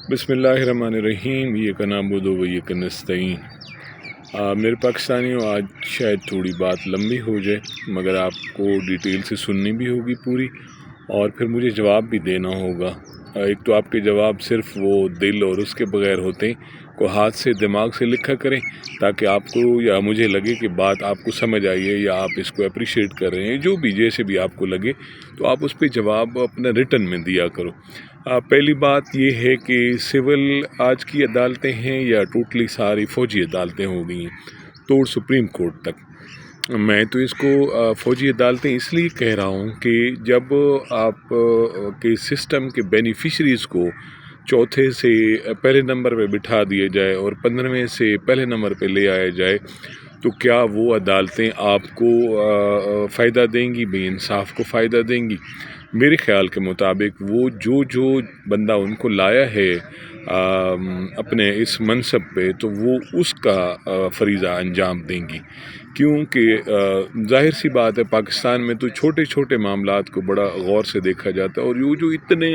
बिस्मिल्लाहिर्रहमानिर्रहीम। ये का नाबुदु व ये का नस्तईन। मेरे पाकिस्तानियों, आज शायद थोड़ी बात लंबी हो जाए, मगर आपको डिटेल से सुननी भी होगी पूरी, और फिर मुझे जवाब भी देना होगा। एक तो आपके जवाब सिर्फ वो दिल और उसके बगैर होते को हाथ से दिमाग से लिखा करें, ताकि आपको या मुझे लगे कि बात आपको समझ आई है या आप इसको अप्रिशिएट कर रहे हैं। जो भी जैसे भी आपको लगे तो आप उस पर जवाब अपना रिटन में दिया करो। पहली बात ये है कि सिविल आज की अदालतें हैं या टोटली सारी फ़ौजी अदालतें हो गई हैं, तोड़ सुप्रीम कोर्ट तक। मैं तो इसको फ़ौजी अदालतें इसलिए कह रहा हूँ कि जब आप के सिस्टम के बेनिफिशरीज़ को चौथे से पहले नंबर पे बिठा दिया जाए और 15वें से पहले नंबर पे ले आया जाए, तो क्या वो अदालतें आपको फ़ायदा देंगी, बेइंसाफ़ को फ़ायदा देंगी? मेरे ख़्याल के मुताबिक वो जो बंदा उनको लाया है अपने इस मनसब पे, तो वो उसका फ़रीज़ा अंजाम देंगी। क्योंकि ज़ाहिर सी बात है, पाकिस्तान में तो छोटे छोटे मामलात को बड़ा गौर से देखा जाता है, और जो इतने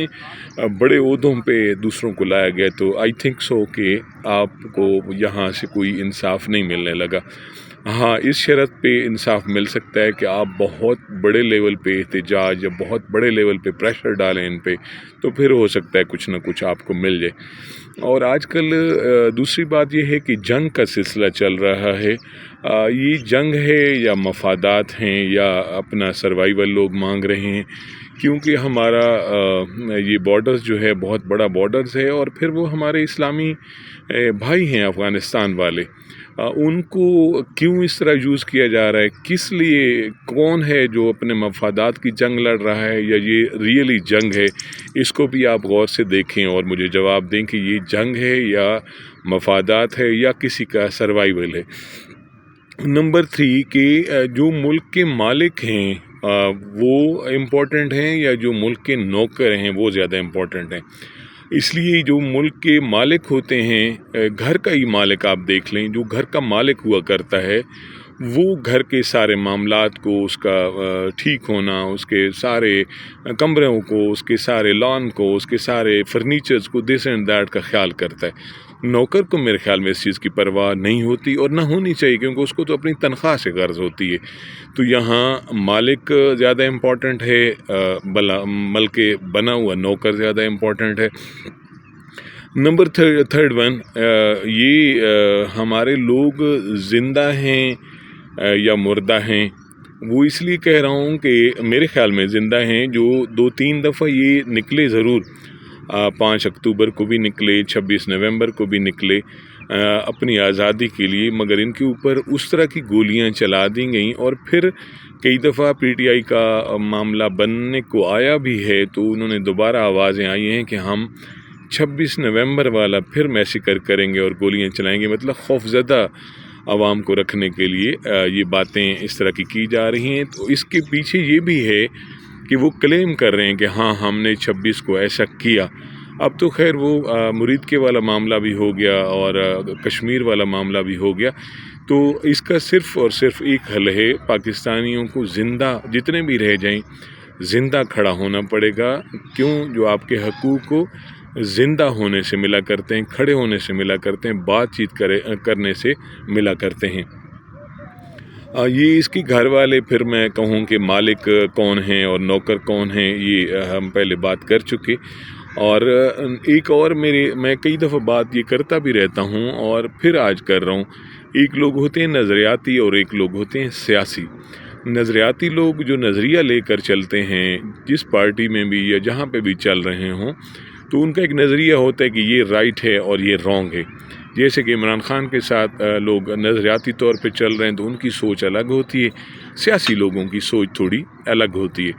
बड़े ओहदों पे दूसरों को लाया गया, तो आई थिंक सो कि आपको यहाँ से कोई इंसाफ नहीं मिलने लगा। हाँ, इस शर्त पे इंसाफ मिल सकता है कि आप बहुत बड़े लेवल पे एहतजाज या बहुत बड़े लेवल पे प्रेशर डालें इन पे, तो फिर हो सकता है कुछ ना कुछ आपको मिल जाए। और आजकल दूसरी बात ये है कि जंग का सिलसिला चल रहा है। ये जंग है या मफादात हैं या अपना सर्वाइवल लोग मांग रहे हैं, क्योंकि हमारा ये बॉर्डर्स जो है बहुत बड़ा बॉर्डर्स है, और फिर वो हमारे इस्लामी भाई हैं अफ़गानिस्तान वाले। उनको क्यों इस तरह यूज़ किया जा रहा है, किस लिए, कौन है जो अपने मफादात की जंग लड़ रहा है या ये रियली जंग है? इसको भी आप गौर से देखें और मुझे जवाब दें कि ये जंग है या मफादात है या किसी का सर्वाइवल है। नंबर 3 कि जो मुल्क के मालिक हैं वो इम्पोर्टेंट हैं या जो मुल्क के नौकर हैं वो ज़्यादा इम्पोर्टेंट हैं। इसलिए जो मुल्क के मालिक होते हैं, घर का ही मालिक आप देख लें, जो घर का मालिक हुआ करता है, वो घर के सारे मामलात को, उसका ठीक होना, उसके सारे कमरों को, उसके सारे लॉन को, उसके सारे फर्नीचर्स को, दिस एंड दैट का ख्याल करता है। नौकर को मेरे ख्याल में इस चीज़ की परवाह नहीं होती और ना होनी चाहिए, क्योंकि उसको तो अपनी तनख्वाह से गर्ज होती है। तो यहाँ मालिक ज़्यादा इम्पोर्टेंट है, मल के बना हुआ नौकर ज़्यादा इम्पोर्टेंट है। नंबर थर्ड वन, ये हमारे लोग ज़िंदा हैं या मुर्दा हैं। वो इसलिए कह रहा हूँ कि मेरे ख़्याल में ज़िंदा हैं, जो 2-3 दफ़ा ये निकले ज़रूर। 5 अक्टूबर को भी निकले, 26 नवंबर को भी निकले अपनी आज़ादी के लिए, मगर इनके ऊपर उस तरह की गोलियां चला दी गईं। और फिर कई दफ़ा पीटीआई का मामला बनने को आया भी है, तो उन्होंने दोबारा आवाज़ें आई हैं कि हम 26 नवंबर वाला फिर मैसेकर करेंगे और गोलियां चलाएंगे। मतलब खौफज़दा आवाम को रखने के लिए ये बातें इस तरह की जा रही हैं। तो इसके पीछे ये भी है कि वो क्लेम कर रहे हैं कि हाँ, हमने 26 को ऐसा किया। अब तो खैर वो मुरीद के वाला मामला भी हो गया और कश्मीर वाला मामला भी हो गया। तो इसका सिर्फ़ और सिर्फ एक हल है, पाकिस्तानियों को ज़िंदा जितने भी रह जाएं, ज़िंदा खड़ा होना पड़ेगा। क्यों? जो आपके हकूक़ को ज़िंदा होने से मिला करते हैं, खड़े होने से मिला करते हैं, बातचीत करने से मिला करते हैं। ये इसकी घर वाले, फिर मैं कहूँ कि मालिक कौन हैं और नौकर कौन हैं, ये हम पहले बात कर चुके। और एक और मैं कई दफ़ा बात ये करता भी रहता हूँ और फिर आज कर रहा हूँ। एक लोग होते हैं नज़रियाती और एक लोग होते हैं सियासी। नज़रियाती लोग जो नज़रिया लेकर चलते हैं, जिस पार्टी में भी या जहाँ पे भी चल रहे हों, तो उनका एक नज़रिया होता है कि ये राइट है और ये रॉन्ग है। जैसे कि इमरान खान के साथ लोग नज़रियाती तौर पे चल रहे हैं, तो उनकी सोच अलग होती है, सियासी लोगों की सोच थोड़ी अलग होती है।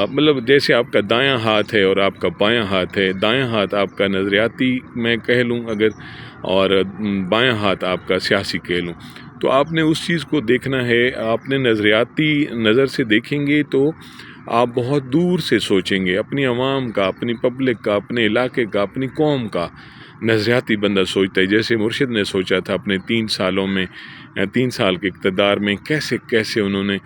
मतलब जैसे आपका दायां हाथ है और आपका बायां हाथ है, दायां हाथ आपका नज़रियाती मैं कह लूँ अगर, और बायां हाथ आपका सियासी कह लूँ, तो आपने उस चीज़ को देखना है। आपने नज़रियाती नज़र से देखेंगे तो آپ بہت دور سے سوچیں گے، اپنی عوام کا، اپنی پبلک کا، اپنے علاقے کا، اپنی قوم کا نظریاتی بندہ سوچتا ہے. جیسے مرشد نے سوچا تھا اپنے 3 سال کے اقتدار میں، کیسے کیسے انہوں نے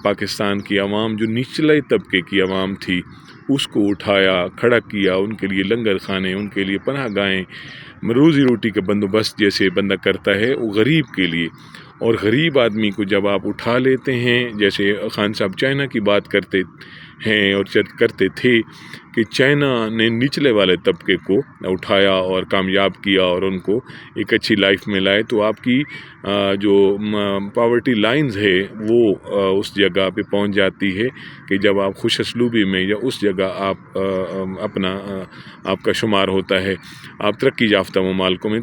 پاکستان کی عوام، جو نچلے طبقے کی عوام تھی، اس کو اٹھایا، کھڑا کیا، ان کے لیے لنگر خانے، ان کے لیے پناہ گاہیں، روزی روٹی کا بندوبست جیسے بندہ کرتا ہے وہ غریب کے لیے. اور غریب آدمی کو جب آپ اٹھا لیتے ہیں، جیسے خان صاحب چائنا کی بات کرتے ہیں اور کرتے تھے کہ چائنا نے نچلے والے طبقے کو اٹھایا اور کامیاب کیا اور ان کو ایک اچھی لائف میں لائے، تو آپ کی جو پاورٹی لائنز ہے وہ اس جگہ پہ پہنچ جاتی ہے کہ جب آپ خوش اسلوبی میں یا اس جگہ آپ کا شمار ہوتا ہے. آپ ترقی یافتہ ممالکوں میں